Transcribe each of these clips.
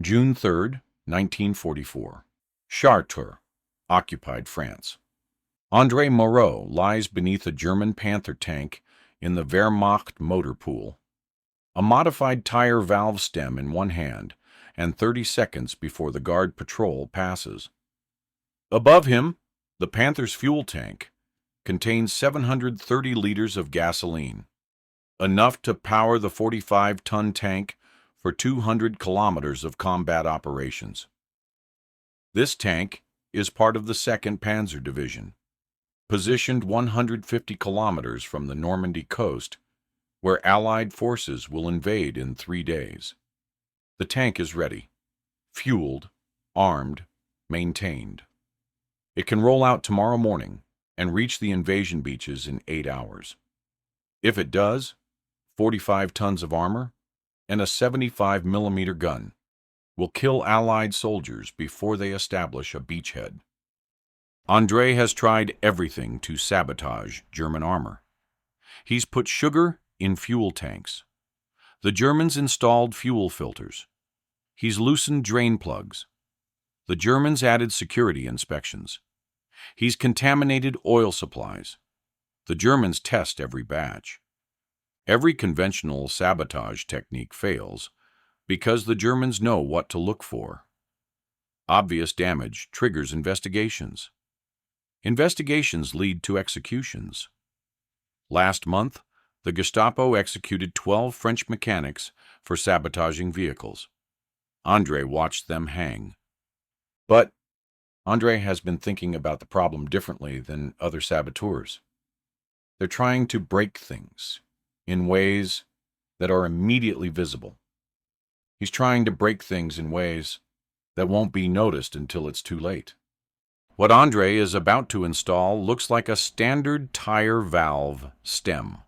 June 3, 1944. Chartres, occupied France. André Moreau lies beneath a German Panther tank in the Wehrmacht motor pool. A modified tire valve stem in one hand, and 30 seconds before the guard patrol passes. Above him, the Panther's fuel tank contains 730 liters of gasoline, enough to power the 45-ton tank for 200 kilometers of combat operations. This tank is part of the 2nd Panzer Division, positioned 150 kilometers from the Normandy coast, where Allied forces will invade in 3 days. The tank is ready, fueled, armed, maintained. It can roll out tomorrow morning and reach the invasion beaches in 8 hours. If it does, 45 tons of armor and a 75mm gun will kill Allied soldiers before they establish a beachhead. André has tried everything to sabotage German armor. He's put sugar in fuel tanks. The Germans installed fuel filters. He's loosened drain plugs. The Germans added security inspections. He's contaminated oil supplies. The Germans test every batch. Every conventional sabotage technique fails because the Germans know what to look for. Obvious damage triggers investigations. Investigations lead to executions. Last month, the Gestapo executed 12 French mechanics for sabotaging vehicles. André watched them hang. But André has been thinking about the problem differently than other saboteurs. They're trying to break things in ways that are immediately visible. He's trying to break things in ways that won't be noticed until it's too late. What André is about to install looks like a standard tire valve stem.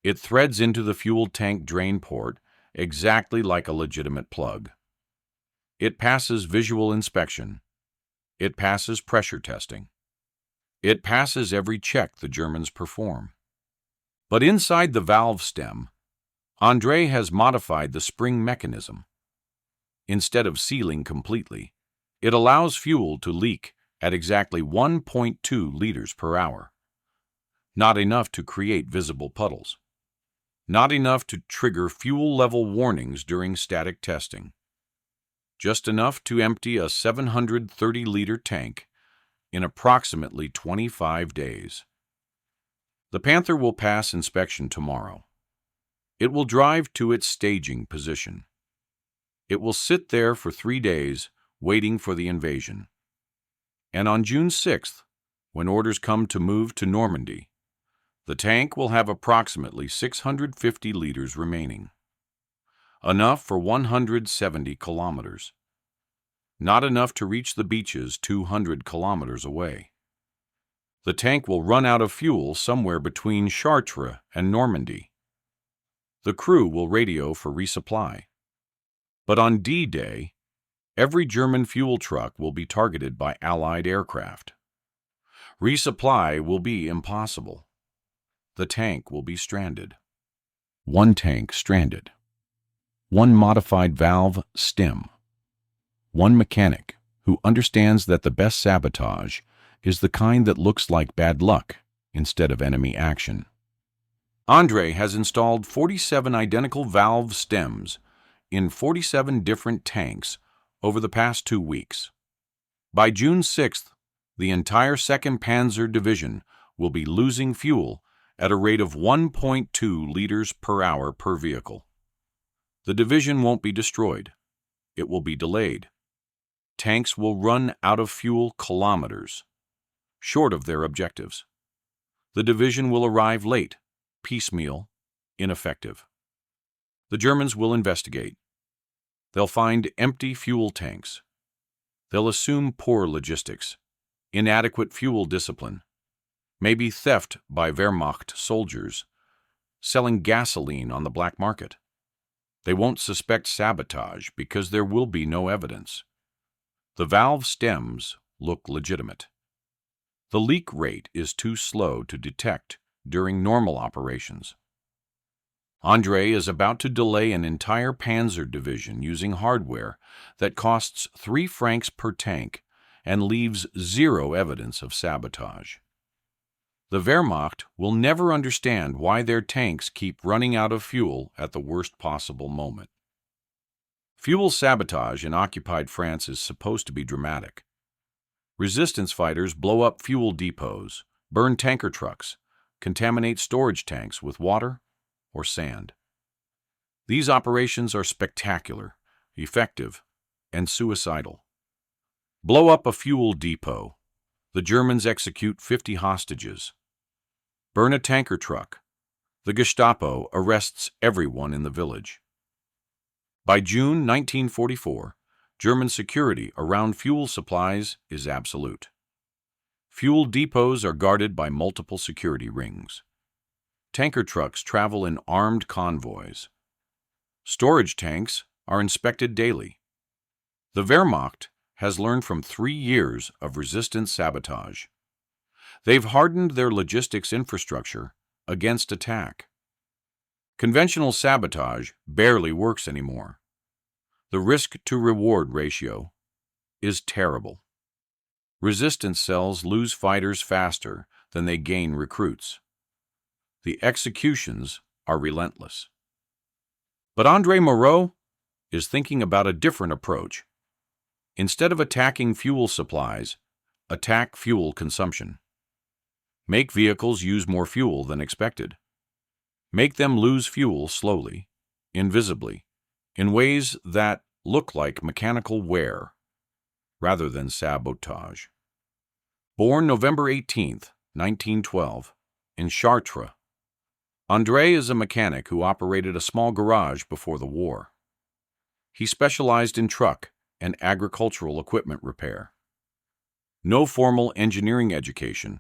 It threads into the fuel tank drain port exactly like a legitimate plug. It passes visual inspection. It passes pressure testing. It passes every check the Germans perform. But inside the valve stem, André has modified the spring mechanism. Instead of sealing completely, it allows fuel to leak at exactly 1.2 liters per hour. Not enough to create visible puddles. Not enough to trigger fuel level warnings during static testing. Just enough to empty a 730-liter tank in approximately 25 days. The Panther will pass inspection tomorrow. It will drive to its staging position. It will sit there for 3 days, waiting for the invasion. And on June 6th, when orders come to move to Normandy, the tank will have approximately 650 liters remaining. Enough for 170 kilometers. Not enough to reach the beaches 200 kilometers away. The tank will run out of fuel somewhere between Chartres and Normandy. The crew will radio for resupply. But on D-Day, every German fuel truck will be targeted by Allied aircraft. Resupply will be impossible. The tank will be stranded. One tank stranded. One modified valve stem. One mechanic who understands that the best sabotage is the kind that looks like bad luck instead of enemy action. André has installed 47 identical valve stems in 47 different tanks over the past 2 weeks. By June 6th, the entire 2nd Panzer Division will be losing fuel at a rate of 1.2 liters per hour per vehicle. The division won't be destroyed. It will be delayed. Tanks will run out of fuel kilometers, short of their objectives. The division will arrive late, piecemeal, ineffective. The Germans will investigate. They'll find empty fuel tanks. They'll assume poor logistics, inadequate fuel discipline, maybe theft by Wehrmacht soldiers, selling gasoline on the black market. They won't suspect sabotage because there will be no evidence. The valve stems look legitimate. The leak rate is too slow to detect during normal operations. André is about to delay an entire Panzer Division using hardware that costs 3 francs per tank and leaves zero evidence of sabotage. The Wehrmacht will never understand why their tanks keep running out of fuel at the worst possible moment. Fuel sabotage in occupied France is supposed to be dramatic. Resistance fighters blow up fuel depots, burn tanker trucks, contaminate storage tanks with water or sand. These operations are spectacular, effective, and suicidal. Blow up a fuel depot. The Germans execute 50 hostages. Burn a tanker truck. The Gestapo arrests everyone in the village. By June 1944, German security around fuel supplies is absolute. Fuel depots are guarded by multiple security rings. Tanker trucks travel in armed convoys. Storage tanks are inspected daily. The Wehrmacht has learned from 3 years of resistance sabotage. They've hardened their logistics infrastructure against attack. Conventional sabotage barely works anymore. The risk-to-reward ratio is terrible. Resistance cells lose fighters faster than they gain recruits. The executions are relentless. But André Moreau is thinking about a different approach. Instead of attacking fuel supplies, attack fuel consumption. Make vehicles use more fuel than expected. Make them lose fuel slowly, invisibly, in ways that look like mechanical wear rather than sabotage. Born November 18, 1912, in Chartres, André is a mechanic who operated a small garage before the war. He specialized in truck and agricultural equipment repair. No formal engineering education,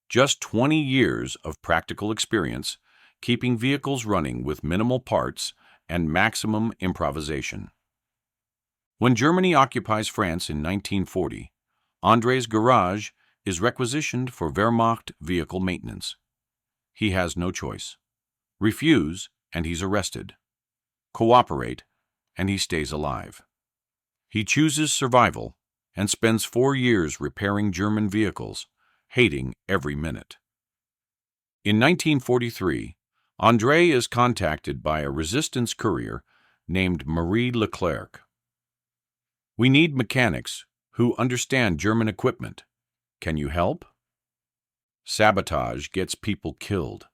just 20 years of practical experience keeping vehicles running with minimal parts and maximum improvisation. When Germany occupies France in 1940, André's garage is requisitioned for Wehrmacht vehicle maintenance. He has no choice. Refuse, and he's arrested. Cooperate, and he stays alive. He chooses survival and spends 4 years repairing German vehicles, hating every minute. In 1943, André is contacted by a resistance courier named Marie Leclerc. "We need mechanics who understand German equipment. Can you help?" Sabotage gets people killed.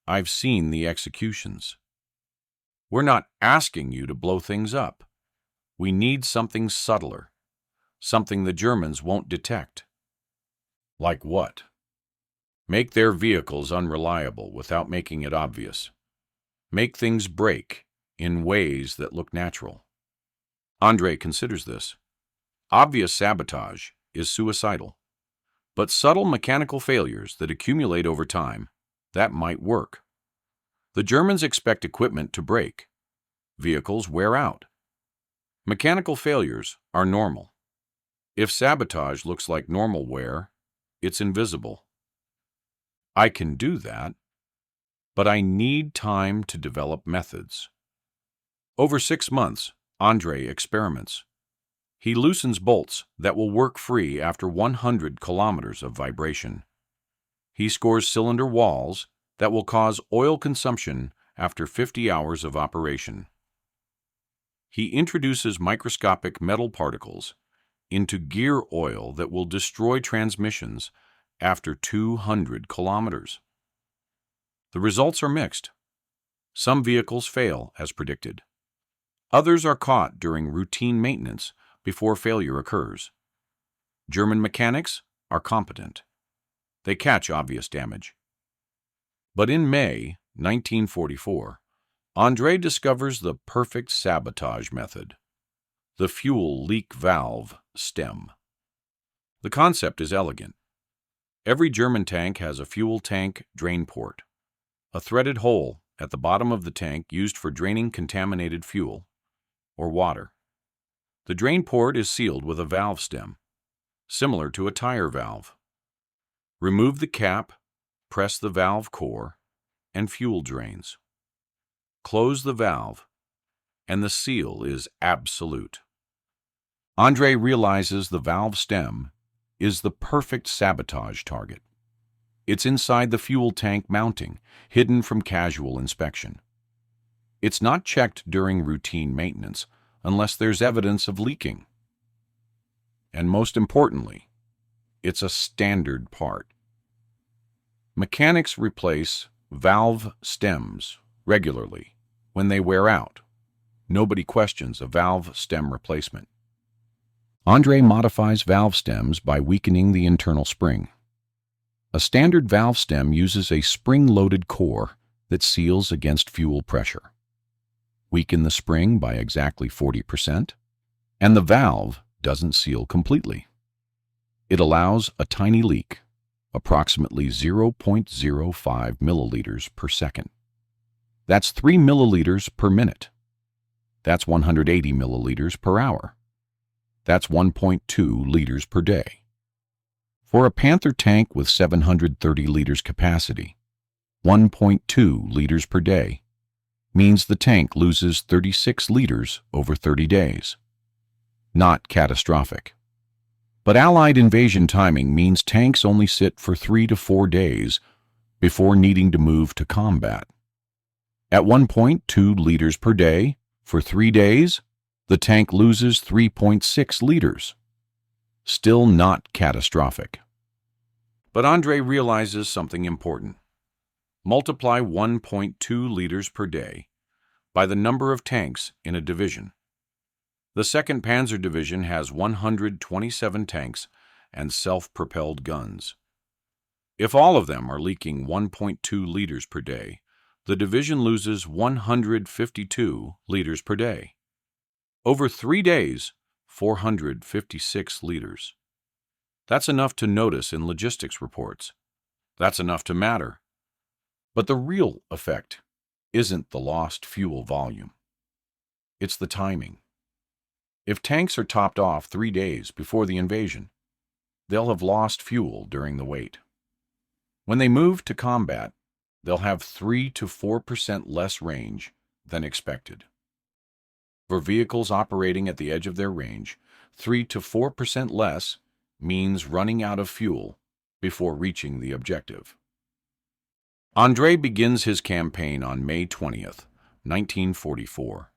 I've seen the executions. We're not asking you to blow things up. We need something subtler, something the Germans won't detect. Like what? Make their vehicles unreliable without making it obvious. Make things break in ways that look natural. André considers this. Obvious sabotage is suicidal, but subtle mechanical failures that accumulate over time, that might work. The Germans expect equipment to break. Vehicles wear out. Mechanical failures are normal. If sabotage looks like normal wear, it's invisible. I can do that, but I need time to develop methods. Over 6 months, André experiments. He loosens bolts that will work free after 100 kilometers of vibration. He scores cylinder walls that will cause oil consumption after 50 hours of operation. He introduces microscopic metal particles into gear oil that will destroy transmissions after 200 kilometers. The results are mixed. Some vehicles fail as predicted. Others are caught during routine maintenance before failure occurs. German mechanics are competent. They catch obvious damage. But in May 1944, André discovers the perfect sabotage method: the fuel leak valve stem. The concept is elegant. Every German tank has a fuel tank drain port, a threaded hole at the bottom of the tank used for draining contaminated fuel or water. The drain port is sealed with a valve stem, similar to a tire valve. Remove the cap, press the valve core, and fuel drains. close the valve, and the seal is absolute. André realizes the valve stem is the perfect sabotage target. It's inside the fuel tank mounting, hidden from casual inspection. It's not checked during routine maintenance unless there's evidence of leaking. And most importantly, it's a standard part. Mechanics replace valve stems regularly when they wear out. Nobody questions a valve stem replacement. André modifies valve stems by weakening the internal spring. A standard valve stem uses a spring-loaded core that seals against fuel pressure. Weaken the spring by exactly 40%, and the valve doesn't seal completely. It allows a tiny leak, approximately 0.05 milliliters per second. That's 3 milliliters per minute. That's 180 milliliters per hour. That's 1.2 liters per day. For a Panther tank with 730 liters capacity, 1.2 liters per day means the tank loses 36 liters over 30 days. Not catastrophic. But Allied invasion timing means tanks only sit for 3 to 4 days before needing to move to combat. At 1.2 liters per day, for 3 days, the tank loses 3.6 liters. Still not catastrophic. But André realizes something important. Multiply 1.2 liters per day by the number of tanks in a division. The 2nd Panzer Division has 127 tanks and self-propelled guns. If all of them are leaking 1.2 liters per day, the division loses 152 liters per day. Over 3 days, 456 liters. That's enough to notice in logistics reports. That's enough to matter. But the real effect isn't the lost fuel volume. It's the timing. If tanks are topped off 3 days before the invasion, they'll have lost fuel during the wait. When they move to combat, they'll have 3 to 4% less range than expected. For vehicles operating at the edge of their range, 3 to 4% less means running out of fuel before reaching the objective. André begins his campaign on May 20th, 1944.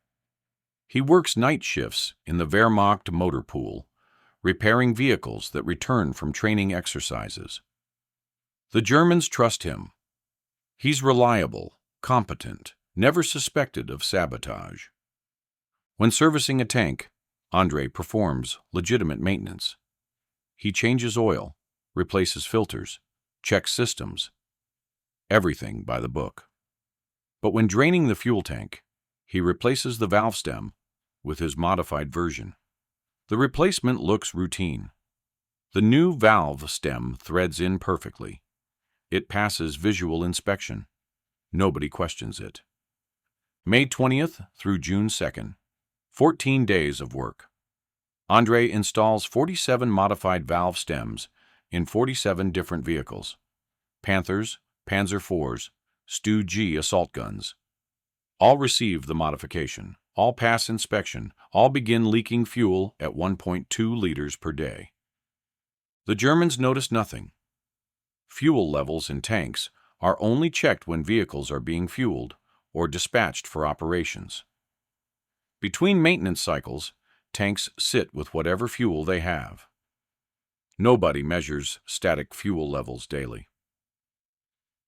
He works night shifts in the Wehrmacht motor pool, repairing vehicles that return from training exercises. The Germans trust him. He's reliable, competent, never suspected of sabotage. When servicing a tank, André performs legitimate maintenance. He changes oil, replaces filters, checks systems. Everything by the book. But when draining the fuel tank, he replaces the valve stem with his modified version. The replacement looks routine. The new valve stem threads in perfectly. It passes visual inspection. Nobody questions it. May 20th through June 2nd, 14 days of work. André installs 47 modified valve stems in 47 different vehicles. Panthers, Panzer IVs, Stu G assault guns. All receive the modification. All pass inspection. All begin leaking fuel at 1.2 liters per day. The Germans notice nothing. Fuel levels in tanks are only checked when vehicles are being fueled or dispatched for operations. Between maintenance cycles, tanks sit with whatever fuel they have. Nobody measures static fuel levels daily.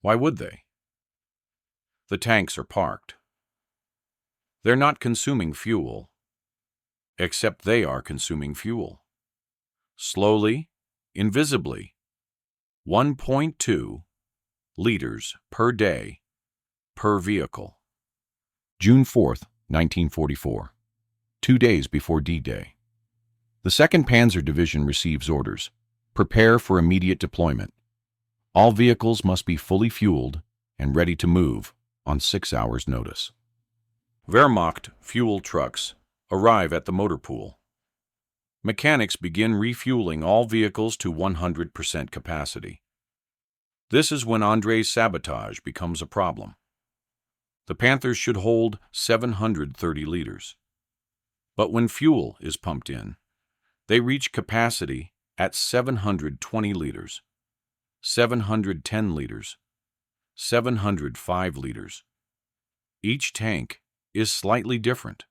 Why would they? The tanks are parked. They're not consuming fuel, except they are consuming fuel. Slowly, invisibly, 1.2 liters per day per vehicle. June 4th, 1944, 2 days before D-Day. The 2nd Panzer Division receives orders. Prepare for immediate deployment. All vehicles must be fully fueled and ready to move on 6 hours' notice. Wehrmacht fuel trucks arrive at the motor pool. Mechanics begin refueling all vehicles to 100% capacity. This is when André's sabotage becomes a problem. The Panthers should hold 730 liters. But when fuel is pumped in, they reach capacity at 720 liters, 710 liters, 705 liters. Each tank is slightly different,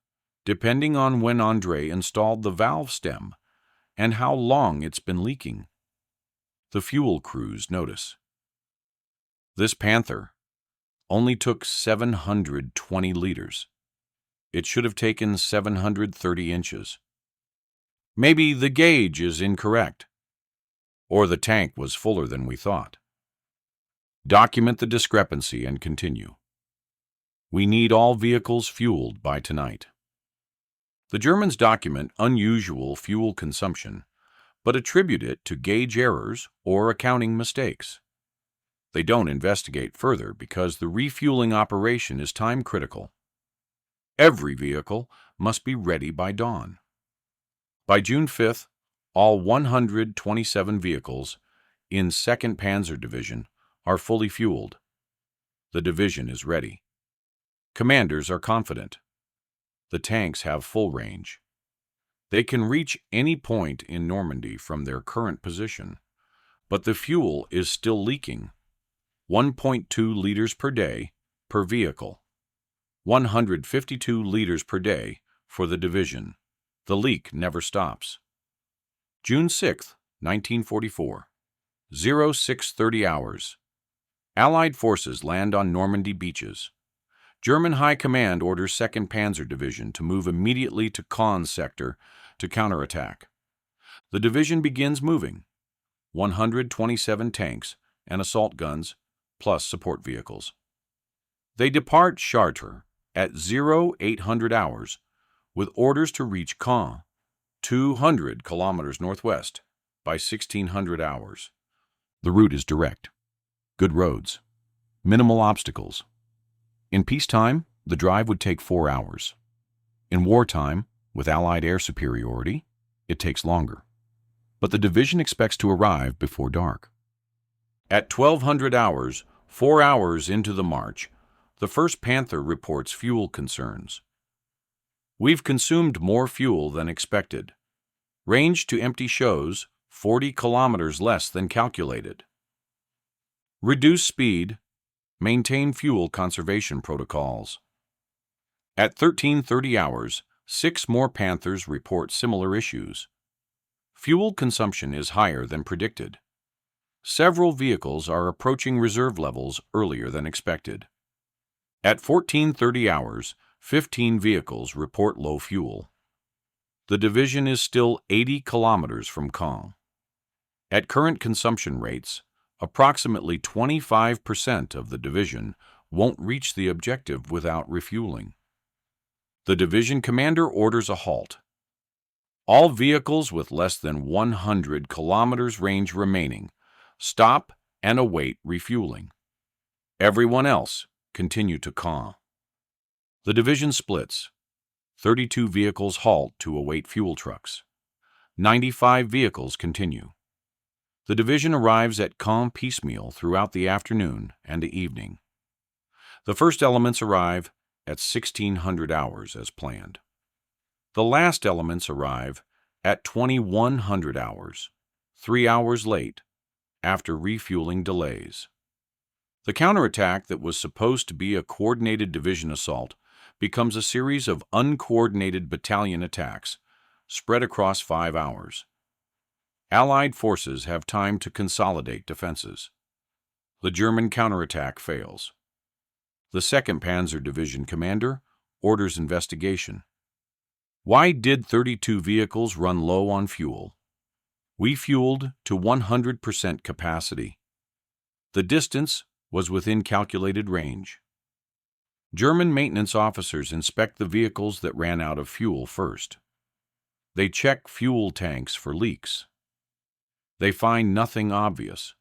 depending on when André installed the valve stem and how long it's been leaking. The fuel crews notice. This Panther only took 720 liters. It should have taken 730 inches. Maybe the gauge is incorrect, or the tank was fuller than we thought. Document the discrepancy and continue. We need all vehicles fueled by tonight. The Germans document unusual fuel consumption, but attribute it to gauge errors or accounting mistakes. They don't investigate further because the refueling operation is time-critical. Every vehicle must be ready by dawn. By June 5th, all 127 vehicles in 2nd Panzer Division are fully fueled. The division is ready. Commanders are confident. The tanks have full range. They can reach any point in Normandy from their current position, but the fuel is still leaking. 1.2 liters per day per vehicle. 152 liters per day for the division. The leak never stops. June 6, 1944. 0630 hours. Allied forces land on Normandy beaches. German High Command orders 2nd Panzer Division to move immediately to Caen sector to counterattack. The division begins moving. 127 tanks and assault guns, plus support vehicles. They depart Chartres at 0800 hours with orders to reach Caen, 200 kilometers northwest, by 1600 hours. The route is direct. Good roads. Minimal obstacles. In peacetime, the drive would take 4 hours. In wartime, with Allied air superiority, it takes longer. But the division expects to arrive before dark. At 1200 hours, 4 hours into the march, the 1st Panther reports fuel concerns. We've consumed more fuel than expected. Range to empty shows 40 kilometers less than calculated. Reduce speed. Maintain fuel conservation protocols. At 1330 hours, 6 more Panthers report similar issues. Fuel consumption is higher than predicted. Several vehicles are approaching reserve levels earlier than expected. At 1430 hours, 15 vehicles report low fuel. The division is still 80 kilometers from Caen. At current consumption rates, approximately 25% of the division won't reach the objective without refueling. The division commander orders a halt. All vehicles with less than 100 kilometers range remaining stop and await refueling. Everyone else continue to Caen. The division splits. 32 vehicles halt to await fuel trucks. 95 vehicles continue. The division arrives at Caen piecemeal throughout the afternoon and the evening. The first elements arrive at 1600 hours as planned. The last elements arrive at 2100 hours, 3 hours late, after refueling delays. The counterattack that was supposed to be a coordinated division assault becomes a series of uncoordinated battalion attacks spread across 5 hours. Allied forces have time to consolidate defenses. The German counterattack fails. The 2nd Panzer Division commander orders investigation. Why did 32 vehicles run low on fuel? We fueled to 100% capacity. The distance was within calculated range. German maintenance officers inspect the vehicles that ran out of fuel first. They check fuel tanks for leaks. They find nothing obvious.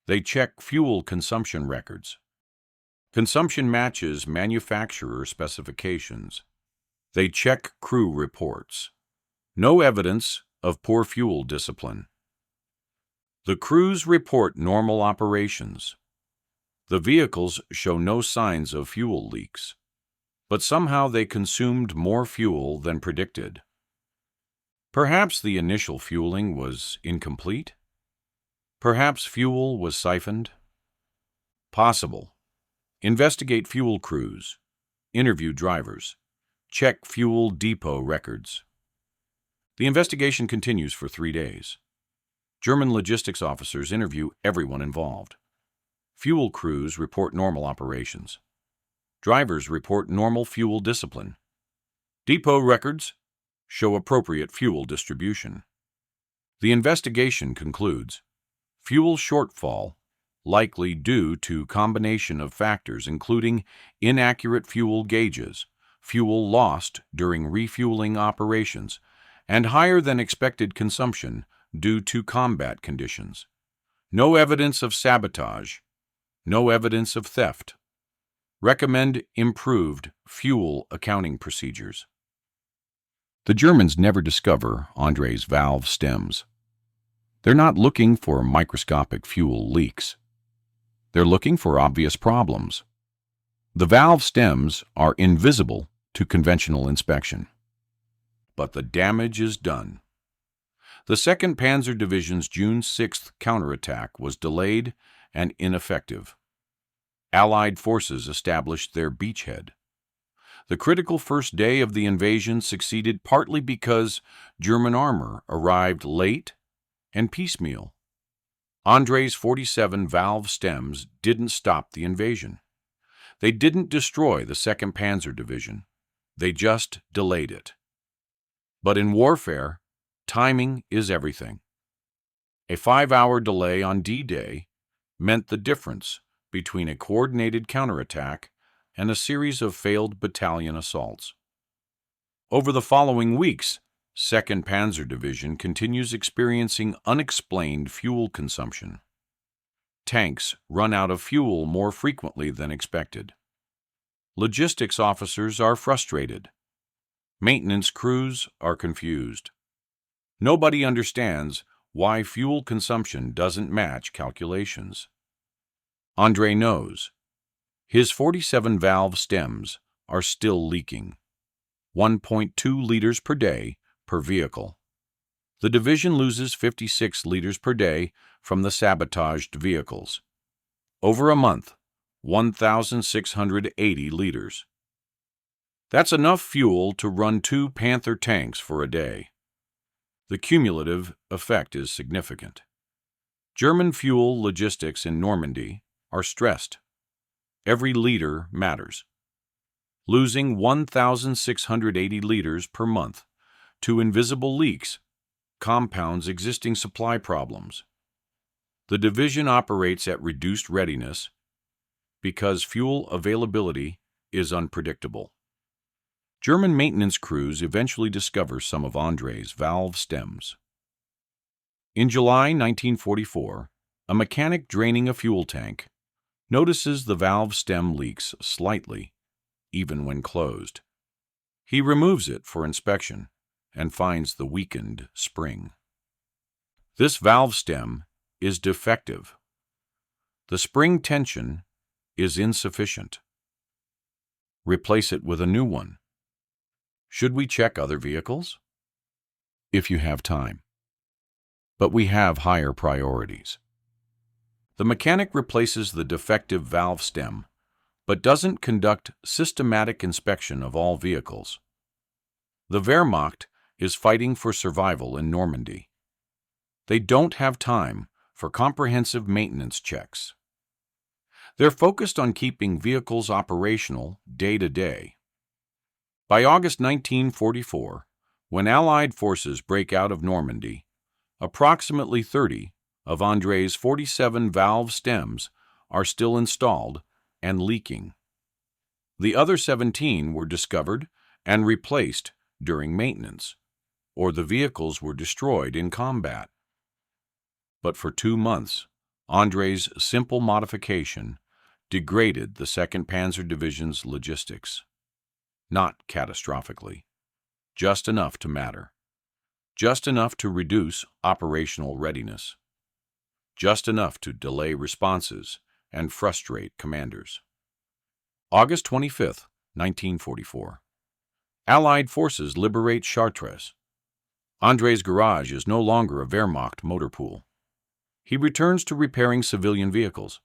They check fuel consumption records. Consumption matches manufacturer specifications. They check crew reports. No evidence of poor fuel discipline. The crews report normal operations. The vehicles show no signs of fuel leaks, but somehow they consumed more fuel than predicted. Perhaps the initial fueling was incomplete? Perhaps fuel was siphoned? Possible. Investigate fuel crews. Interview drivers. Check fuel depot records. The investigation continues for 3 days. German logistics officers interview everyone involved. Fuel crews report normal operations. Drivers report normal fuel discipline. Depot records show appropriate fuel distribution. The investigation concludes: fuel shortfall likely due to combination of factors including inaccurate fuel gauges, fuel lost during refueling operations, and higher than expected consumption due to combat conditions. No evidence of sabotage. No evidence of theft. Recommend improved fuel accounting procedures. The Germans never discover André's valve stems. They're not looking for microscopic fuel leaks. They're looking for obvious problems. The valve stems are invisible to conventional inspection. But the damage is done. The 2nd Panzer Division's June 6th counterattack was delayed and ineffective. Allied forces established their beachhead. The critical first day of the invasion succeeded partly because German armor arrived late and piecemeal. André's 47 valve stems didn't stop the invasion. They didn't destroy the 2nd Panzer Division. They just delayed it. But in warfare, timing is everything. A 5-hour delay on D-Day meant the difference between a coordinated counterattack and a series of failed battalion assaults. Over the following weeks, 2nd Panzer Division continues experiencing unexplained fuel consumption. Tanks run out of fuel more frequently than expected. Logistics officers are frustrated. Maintenance crews are confused. Nobody understands why fuel consumption doesn't match calculations. André knows. His 47 valve stems are still leaking. 1.2 liters per day per vehicle. The division loses 56 liters per day from the sabotaged vehicles. Over a month, 1,680 liters. That's enough fuel to run 2 Panther tanks for a day. The cumulative effect is significant. German fuel logistics in Normandy are stressed. Every liter matters. Losing 1,680 liters per month to invisible leaks compounds existing supply problems. The division operates at reduced readiness because fuel availability is unpredictable. German maintenance crews eventually discover some of André's valve stems. In July 1944, a mechanic draining a fuel tank notices the valve stem leaks slightly, even when closed. He removes it for inspection and finds the weakened spring. This valve stem is defective. The spring tension is insufficient. Replace it with a new one. Should we check other vehicles? If you have time. But we have higher priorities. The mechanic replaces the defective valve stem, but doesn't conduct systematic inspection of all vehicles. The Wehrmacht is fighting for survival in Normandy. They don't have time for comprehensive maintenance checks. They're focused on keeping vehicles operational day to day. By August 1944, when Allied forces break out of Normandy, approximately 30 of André's 47 valve stems are still installed and leaking. The other 17 were discovered and replaced during maintenance, or the vehicles were destroyed in combat. But for 2 months, André's simple modification degraded the 2nd Panzer Division's logistics. Not catastrophically. Just enough to matter. Just enough to reduce operational readiness. Just enough to delay responses and frustrate commanders. August 25, 1944. Allied forces liberate Chartres. André's garage is no longer a Wehrmacht motor pool. He returns to repairing civilian vehicles.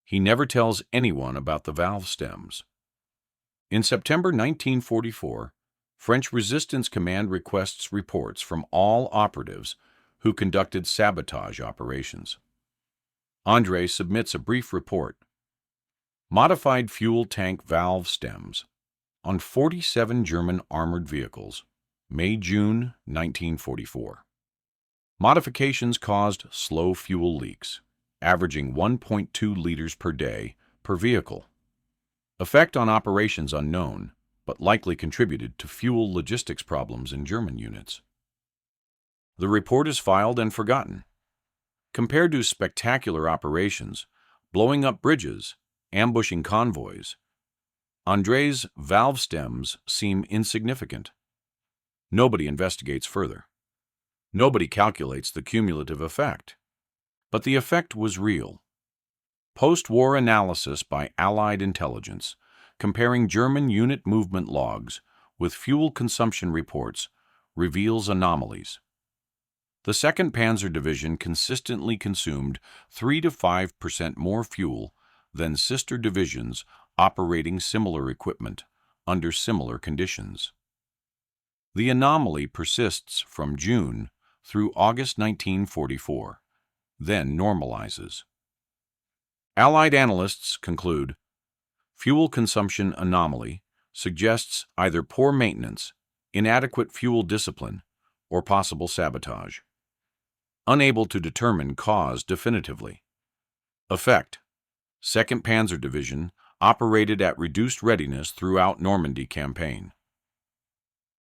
He never tells anyone about the valve stems. In September 1944, French Resistance Command requests reports from all operatives who conducted sabotage operations. André submits a brief report. Modified fuel tank valve stems on 47 German armored vehicles, May-June 1944. Modifications caused slow fuel leaks, averaging 1.2 liters per day per vehicle. Effect on operations unknown, but likely contributed to fuel logistics problems in German units. The report is filed and forgotten. Compared to spectacular operations, blowing up bridges, ambushing convoys, André's valve stems seem insignificant. Nobody investigates further. Nobody calculates the cumulative effect. But the effect was real. Post-war analysis by Allied intelligence, comparing German unit movement logs with fuel consumption reports, reveals anomalies. The 2nd Panzer Division consistently consumed 3 to 5% more fuel than sister divisions operating similar equipment under similar conditions. The anomaly persists from June through August 1944, then normalizes. Allied analysts conclude, fuel consumption anomaly suggests either poor maintenance, inadequate fuel discipline, or possible sabotage. Unable to determine cause definitively. Effect: 2nd Panzer Division operated at reduced readiness throughout Normandy campaign.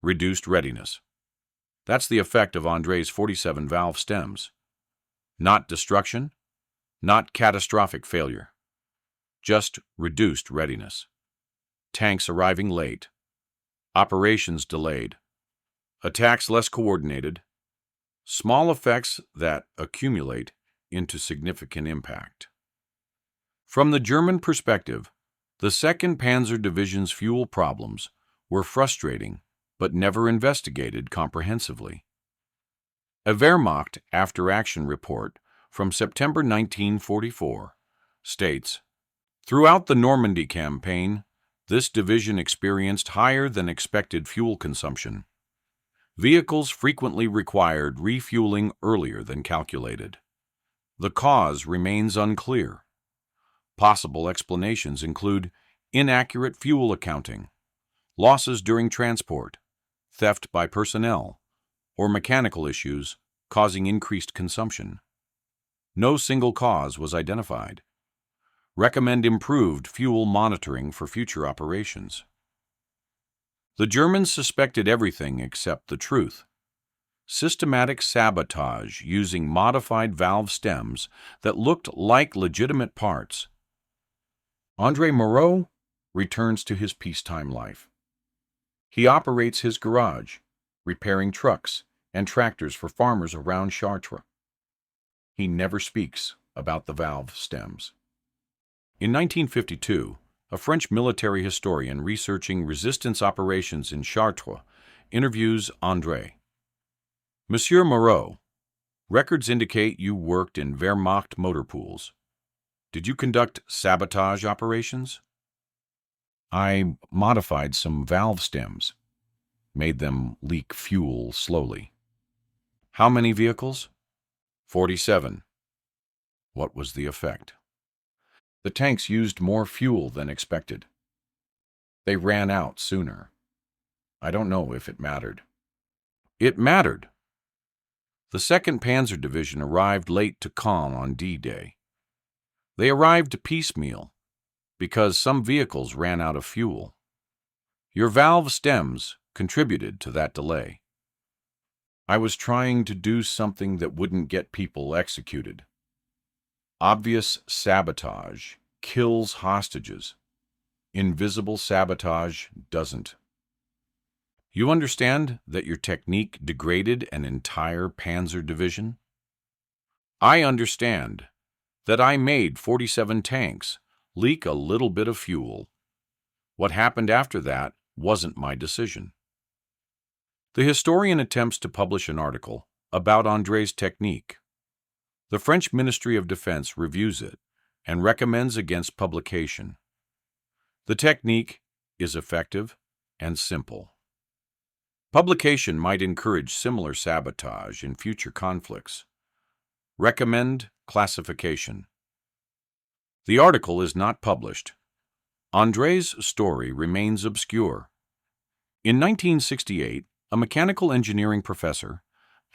Reduced readiness. That's the effect of André's 47 valve stems. Not destruction, not catastrophic failure. Just reduced readiness. Tanks arriving late. Operations delayed. Attacks less coordinated. Small effects that accumulate into significant impact. From the German perspective, the 2nd Panzer Division's fuel problems were frustrating but never investigated comprehensively. A Wehrmacht after-action report from September 1944 states, throughout the Normandy campaign, this division experienced higher than expected fuel consumption. Vehicles frequently required refueling earlier than calculated. The cause remains unclear. Possible explanations include inaccurate fuel accounting, losses during transport, theft by personnel, or mechanical issues causing increased consumption. No single cause was identified. Recommend improved fuel monitoring for future operations. The Germans suspected everything except the truth. Systematic sabotage using modified valve stems that looked like legitimate parts. André Moreau returns to his peacetime life. He operates his garage, repairing trucks and tractors for farmers around Chartres. He never speaks about the valve stems. In 1952, a French military historian researching resistance operations in Chartres interviews André. Monsieur Moreau, records indicate you worked in Wehrmacht motor pools. Did you conduct sabotage operations? I modified some valve stems, made them leak fuel slowly. How many vehicles? 47. What was the effect? The tanks used more fuel than expected. They ran out sooner. I don't know if it mattered. It mattered. The 2nd Panzer Division arrived late to Caen on D-Day. They arrived piecemeal because some vehicles ran out of fuel. Your valve stems contributed to that delay. I was trying to do something that wouldn't get people executed. Obvious sabotage kills hostages. Invisible sabotage doesn't. You understand that your technique degraded an entire Panzer Division? I understand that I made 47 tanks leak a little bit of fuel. What happened after that wasn't my decision. The historian attempts to publish an article about André's technique. The French Ministry of Defense reviews it and recommends against publication. The technique is effective and simple. Publication might encourage similar sabotage in future conflicts. Recommend classification. The article is not published. André's story remains obscure. In 1968, a mechanical engineering professor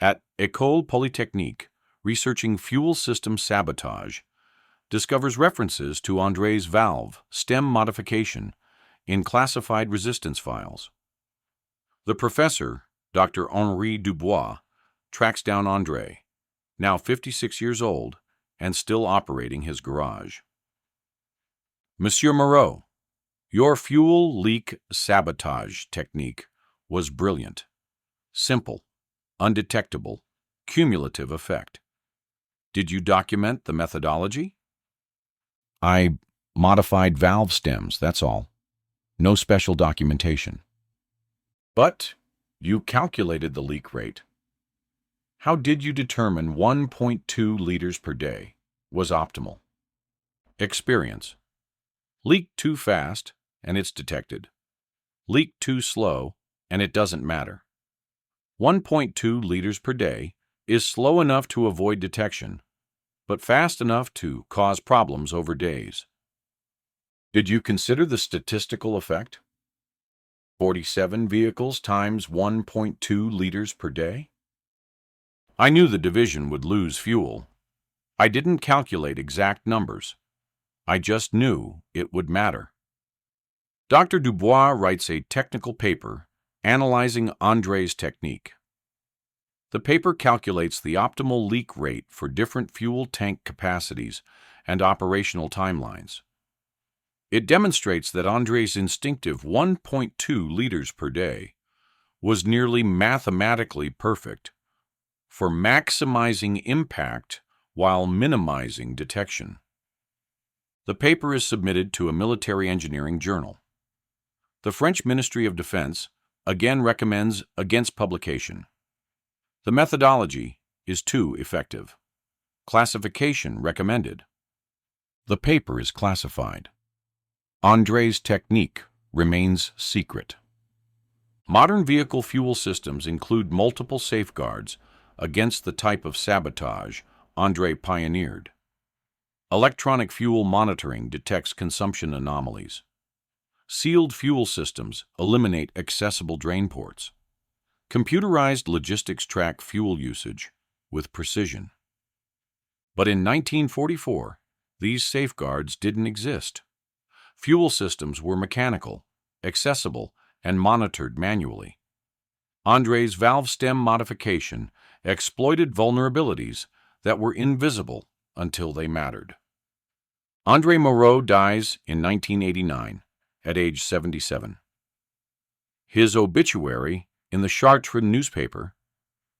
at École Polytechnique researching fuel system sabotage discovers references to André's valve stem modification in classified resistance files. The professor, Dr. Henri Dubois, tracks down André, now 56 years old and still operating his garage. Monsieur Moreau, your fuel leak sabotage technique was brilliant. Simple, undetectable, cumulative effect. Did you document the methodology? I modified valve stems, that's all. No special documentation. But you calculated the leak rate. How did you determine 1.2 liters per day was optimal? Experience. Leak too fast, and it's detected. Leak too slow, and it doesn't matter. 1.2 liters per day is slow enough to avoid detection, but fast enough to cause problems over days. Did you consider the statistical effect? 47 vehicles times 1.2 liters per day? I knew the division would lose fuel. I didn't calculate exact numbers. I just knew it would matter. Dr. Dubois writes a technical paper analyzing André's technique. The paper calculates the optimal leak rate for different fuel tank capacities and operational timelines. It demonstrates that André's instinctive 1.2 liters per day was nearly mathematically perfect for maximizing impact while minimizing detection. The paper is submitted to a military engineering journal. The French Ministry of Defense again recommends against publication. The methodology is too effective. Classification recommended. The paper is classified. André's technique remains secret. Modern vehicle fuel systems include multiple safeguards against the type of sabotage André pioneered. Electronic fuel monitoring detects consumption anomalies. Sealed fuel systems eliminate accessible drain ports. Computerized logistics track fuel usage with precision. But in 1944, these safeguards didn't exist. Fuel systems were mechanical, accessible, and monitored manually. André's valve stem modification exploited vulnerabilities that were invisible until they mattered. André Moreau dies in 1989 at age 77. His obituary in the Chartres newspaper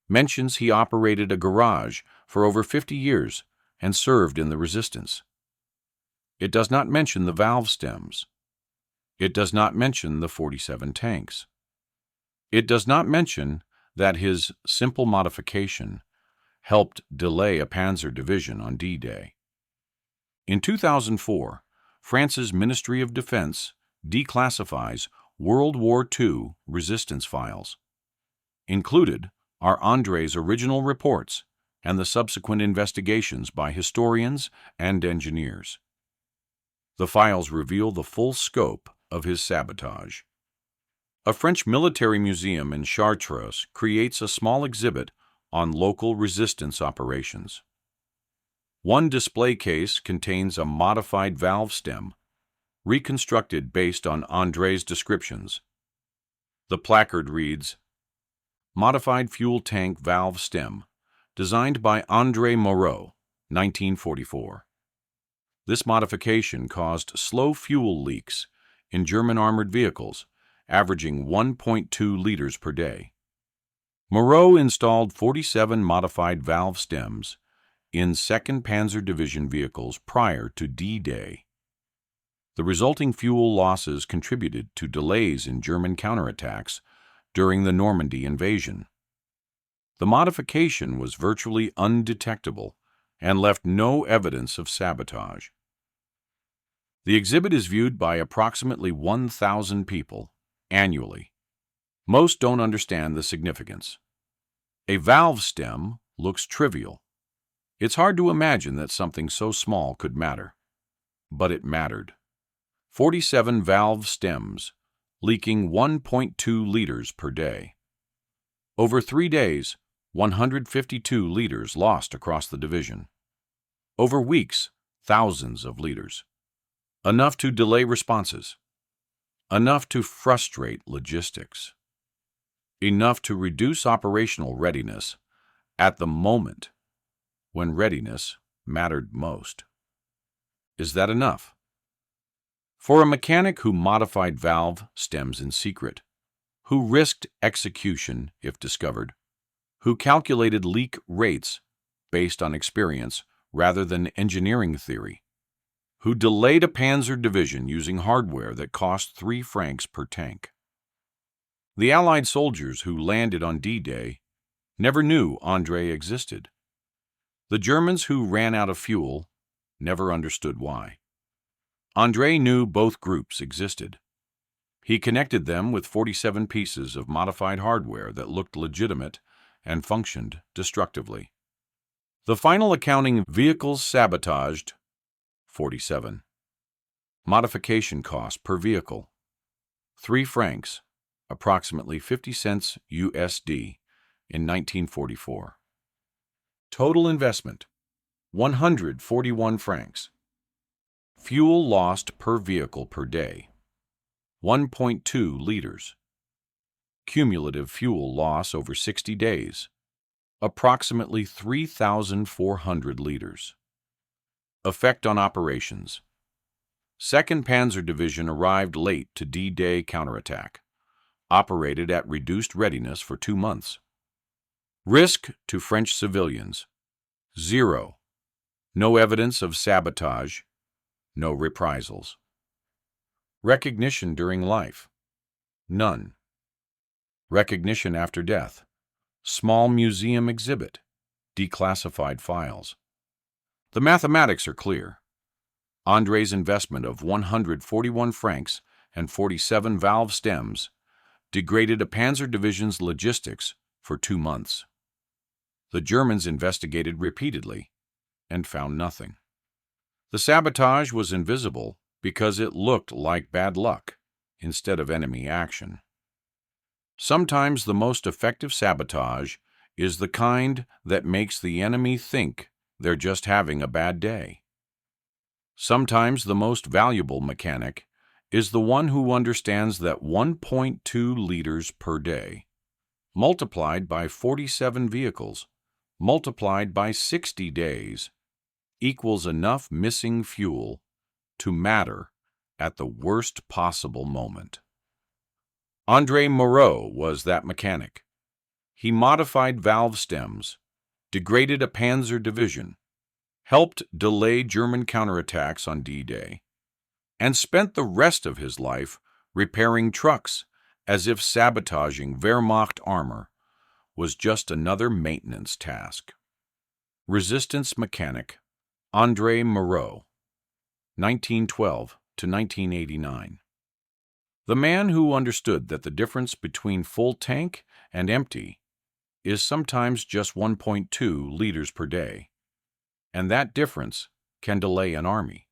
mentions he operated a garage for over 50 years and served in the resistance. It does not mention the valve stems. It does not mention the 47 tanks. It does not mention that his simple modification helped delay a Panzer Division on D-Day. In 2004, France's Ministry of Defense declassifies World War II resistance files. Included are André's original reports and the subsequent investigations by historians and engineers. The files reveal the full scope of his sabotage. A French military museum in Chartres creates a small exhibit on local resistance operations. One display case contains a modified valve stem, reconstructed based on André's descriptions. The placard reads, "Modified fuel tank valve stem, designed by André Moreau, 1944. This modification caused slow fuel leaks in German armored vehicles, averaging 1.2 liters per day. Moreau installed 47 modified valve stems in 2nd Panzer Division vehicles prior to D-Day. The resulting fuel losses contributed to delays in German counterattacks during the Normandy invasion. The modification was virtually undetectable and left no evidence of sabotage. The exhibit is viewed by approximately 1,000 people annually. Most don't understand the significance. A valve stem looks trivial. It's hard to imagine that something so small could matter. But it mattered. 47 valve stems, leaking 1.2 liters per day. Over 3 days, 152 liters lost across the division. Over weeks, thousands of liters. Enough to delay responses. Enough to frustrate logistics. Enough to reduce operational readiness at the moment when readiness mattered most. Is that enough? For a mechanic who modified valve stems in secret, who risked execution if discovered, who calculated leak rates based on experience rather than engineering theory, who delayed a Panzer Division using hardware that cost 3 francs per tank. The Allied soldiers who landed on D-Day never knew André existed. The Germans who ran out of fuel never understood why. André knew both groups existed. He connected them with 47 pieces of modified hardware that looked legitimate and functioned destructively. The final accounting: vehicles sabotaged, 47. Modification cost per vehicle, 3 francs, approximately 50 cents USD in 1944. Total investment, 141 francs. Fuel lost per vehicle per day, 1.2 liters. Cumulative fuel loss over 60 days, approximately 3,400 liters. Effect on operations. 2nd Panzer Division arrived late to D-Day counterattack, operated at reduced readiness for 2 months. Risk to French civilians, 0. No evidence of sabotage, no reprisals. Recognition during life, none. Recognition after death, small museum exhibit, declassified files. The mathematics are clear. André's investment of 141 francs and 47 valve stems degraded a Panzer Division's logistics for 2 months. The Germans investigated repeatedly and found nothing. The sabotage was invisible because it looked like bad luck instead of enemy action. Sometimes the most effective sabotage is the kind that makes the enemy think they're just having a bad day. Sometimes the most valuable mechanic is the one who understands that 1.2 liters per day, multiplied by 47 vehicles, multiplied by 60 days, equals enough missing fuel to matter at the worst possible moment. André Moreau was that mechanic. He modified valve stems, degraded a Panzer Division, helped delay German counterattacks on D-Day, and spent the rest of his life repairing trucks as if sabotaging Wehrmacht armor was just another maintenance task. Resistance mechanic André Moreau, 1912 to 1989. The man who understood that the difference between full tank and empty is sometimes just 1.2 liters per day, and that difference can delay an army.